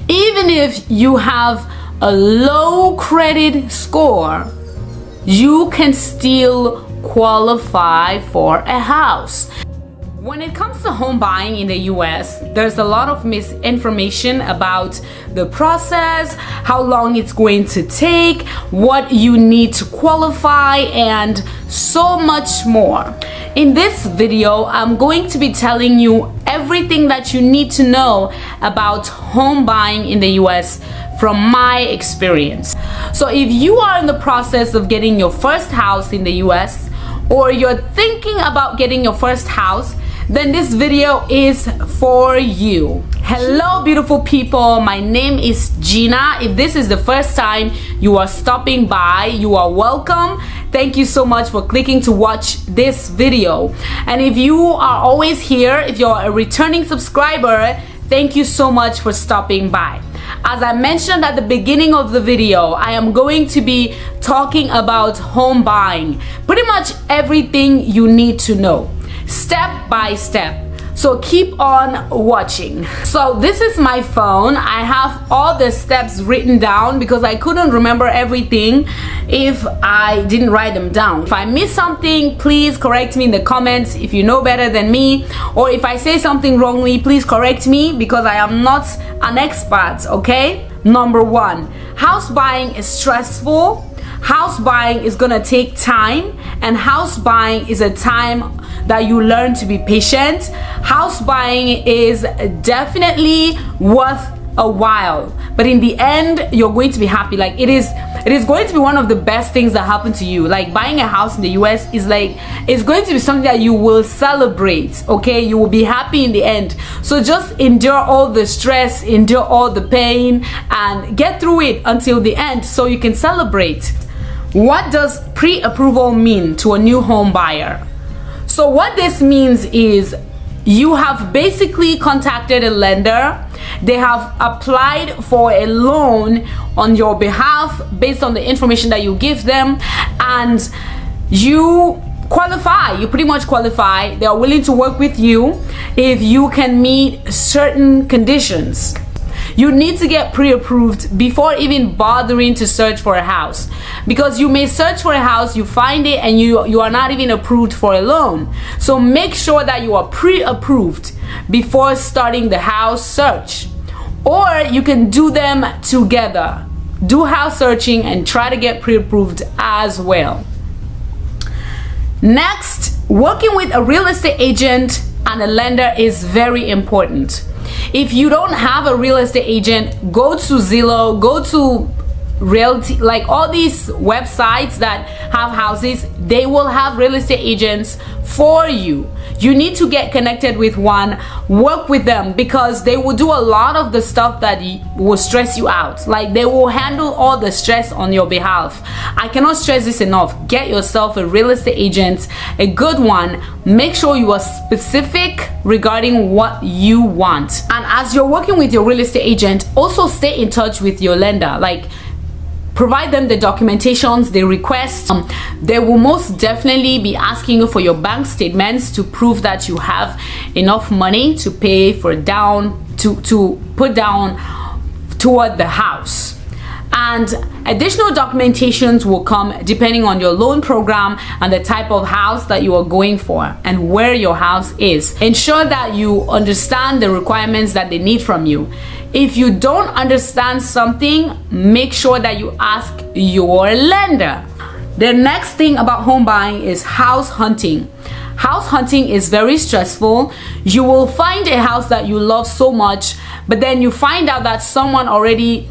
Even if you have a low credit score, you can still qualify for a house. When it comes to home buying in the US, there's a lot of misinformation about the process, how long it's going to take, what you need to qualify, and so much more. In this video, I'm going to be telling you everything that you need to know about home buying in the US from my experience. So if you are in the process of getting your first house in the US, or you're thinking about getting your first house, then this video is for you. Hello beautiful people, my name is Gina. If this is the first time you are stopping by, you are welcome. Thank you so much for clicking to watch this video. And if you are always here, if you're a returning subscriber, thank you so much for stopping by. As I mentioned at the beginning of the video, I am going to be talking about home buying. Pretty much everything you need to know, step by step. So keep on watching. So this is my phone. I have all the steps written down because I couldn't remember everything if I didn't write them down. If I miss something, please correct me in the comments if you know better than me, or if I say something wrongly, please correct me because I am not an expert, okay? Number one, house buying is stressful. House buying is gonna take time, and house buying is a time that you learn to be patient. House buying is definitely worth a while, but in the end you're going to be happy. Like it is going to be one of the best things that happen to you. Like buying a house in the US is like, it's going to be something that you will celebrate, okay? You will be happy in the end. So just endure all the stress, endure all the pain, and get through it until the end so you can celebrate. What does pre-approval mean to a new home buyer? So what this means is you have basically contacted a lender. They have applied for a loan on your behalf based on the information that you give them, and you qualify. You pretty much qualify. They are willing to work with you if you can meet certain conditions. You need to get pre-approved before even bothering to search for a house, because you may search for a house, you find it, and you are not even approved for a loan. So make sure that you are pre-approved before starting the house search, or you can do them together. Do house searching and try to get pre-approved as well. Next, working with a real estate agent and a lender is very important. If you don't have a real estate agent, go to Zillow, go to Realty, like all these websites that have houses, they will have real estate agents for you. You need to get connected with one, work with them, because they will do a lot of the stuff that will stress you out. Like they will handle all the stress on your behalf. I cannot stress this enough. Get yourself a real estate agent, a good one. Make sure you are specific regarding what you want. And as you're working with your real estate agent, also stay in touch with your lender. Like provide them the documentations they request. They will most definitely be asking you for your bank statements to prove that you have enough money to pay for to put down toward the house. And additional documentations will come depending on your loan program and the type of house that you are going for and where your house is. Ensure that you understand the requirements that they need from you. If you don't understand something, make sure that you ask your lender. The next thing about home buying is house hunting. House hunting is very stressful. You will find a house that you love so much, but then you find out that someone already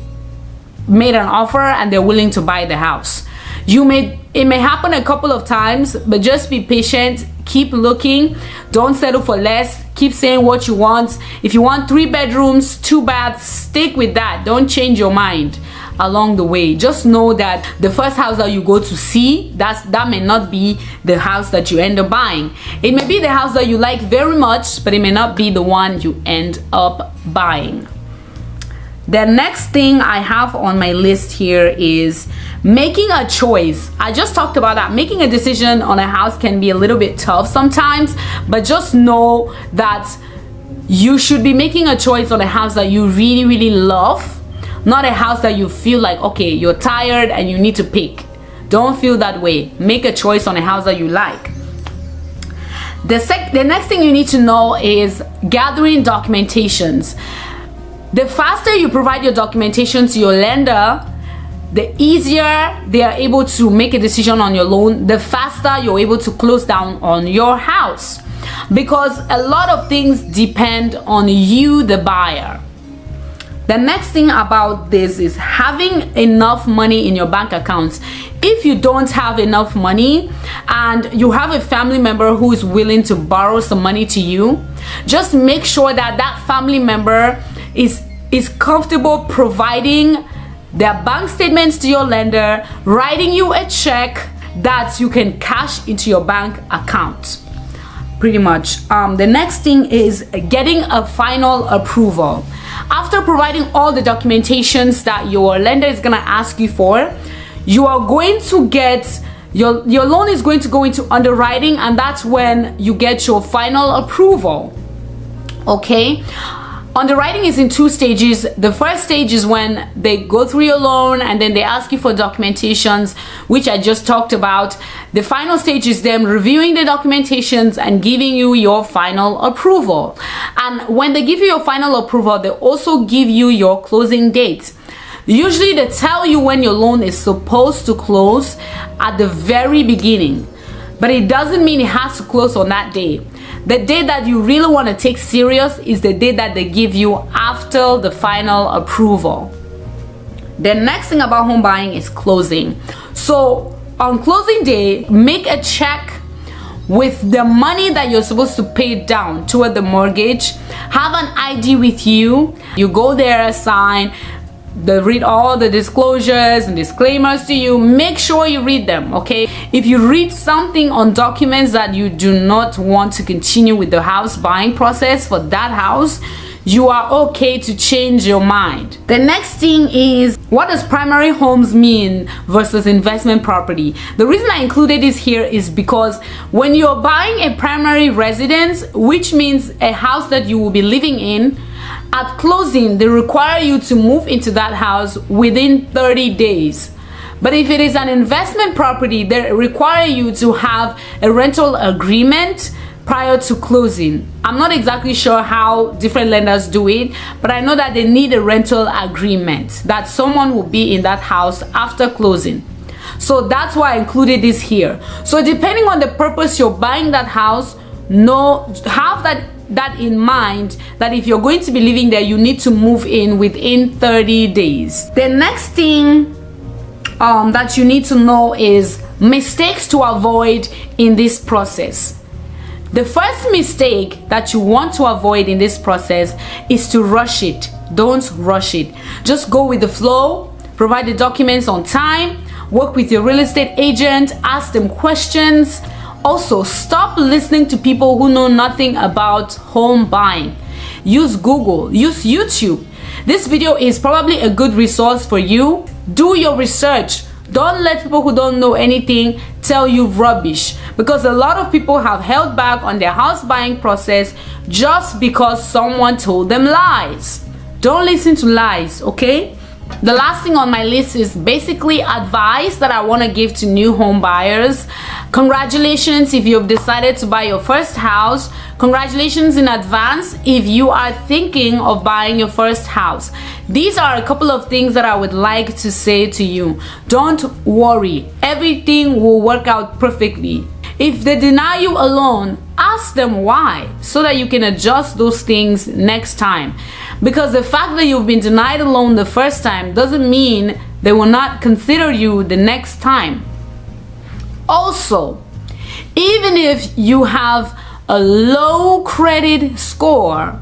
made an offer and they're willing to buy the house. It may happen a couple of times, but just be patient. Keep looking. Don't settle for less. Keep saying what you want. If you want 3 bedrooms, 2 baths, stick with that. Don't change your mind along the way. Just know that the first house that you go to see, that may not be the house that you end up buying. It may be the house that you like very much, but it may not be the one you end up buying. The next thing I have on my list here is making a choice. I just talked about that. Making a decision on a house can be a little bit tough sometimes, but just know that you should be making a choice on a house that you really, really love, not a house that you feel like, okay, you're tired and you need to pick. Don't feel that way. Make a choice on a house that you like. The next thing you need to know is gathering documentations. The faster you provide your documentation to your lender, the easier they are able to make a decision on your loan, the faster you're able to close down on your house. Because a lot of things depend on you, the buyer. The next thing about this is having enough money in your bank accounts. If you don't have enough money and you have a family member who is willing to borrow some money to you, just make sure that that family member is comfortable providing their bank statements to your lender, writing you a check that you can cash into your bank account. Pretty much. The next thing is getting a final approval. After providing all the documentations that your lender is gonna ask you for, you are going to get your loan is going to go into underwriting, and that's when you get your final approval. Okay. Underwriting is in two stages. The first stage is when they go through your loan and then they ask you for documentations, which I just talked about. The final stage is them reviewing the documentations and giving you your final approval. And when they give you your final approval, they also give you your closing date. Usually they tell you when your loan is supposed to close at the very beginning, but it doesn't mean it has to close on that day. The day that you really want to take serious is the day that they give you after the final approval. The next thing about home buying is closing. So on closing day, make a check with the money that you're supposed to pay down toward the mortgage. Have an ID with you. You go there, sign. They read all the disclosures and disclaimers to you. Make sure you read them, okay? If you read something on documents that you do not want to continue with the house buying process for that house, you are okay to change your mind. The next thing is, what does primary homes mean versus investment property? The reason I included this here is because when you're buying a primary residence, which means a house that you will be living in, at closing, they require you to move into that house within 30 days. But if it is an investment property, they require you to have a rental agreement prior to closing. I'm not exactly sure how different lenders do it, but I know that they need a rental agreement that someone will be in that house after closing. So that's why I included this here. So depending on the purpose you're buying that house, have that in mind, that if you're going to be living there, you need to move in within 30 days. The next thing that you need to know is mistakes to avoid in this process. The first mistake that you want to avoid in this process is to rush it. Don't rush it. Just go with the flow, provide the documents on time, work with your real estate agent, ask them questions. Also, stop listening to people who know nothing about home buying. Use Google, use YouTube. This video is probably a good resource for you. Do your research. Don't let people who don't know anything tell you rubbish, because a lot of people have held back on their house buying process just because someone told them lies. Don't listen to lies, okay? The last thing on my list is basically advice that I want to give to new home buyers. Congratulations if you've decided to buy your first house. Congratulations in advance if you are thinking of buying your first house. These are a couple of things that I would like to say to you. Don't worry, everything will work out perfectly. If they deny you a loan, ask them why, so that you can adjust those things next time. Because the fact that you've been denied a loan the first time doesn't mean they will not consider you the next time. Also, even if you have a low credit score,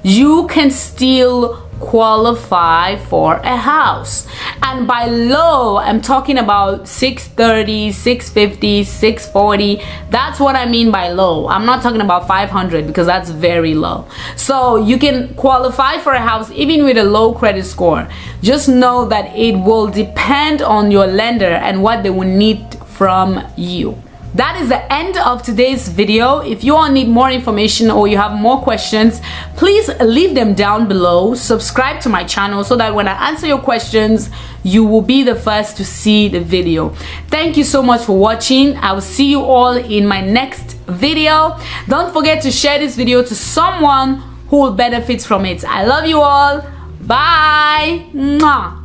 you can still qualify for a house. And by low, I'm talking about 630, 650, 640. That's what I mean by low. I'm not talking about 500, because that's very low. So you can qualify for a house even with a low credit score. Just know that it will depend on your lender and what they will need from you. That is the end of today's video. If you all need more information or you have more questions, please leave them down below. Subscribe to my channel so that when I answer your questions, you will be the first to see the video. Thank you so much for watching. I will see you all in my next video. Don't forget to share this video to someone who will benefit from it. I love you all. Bye. Mwah.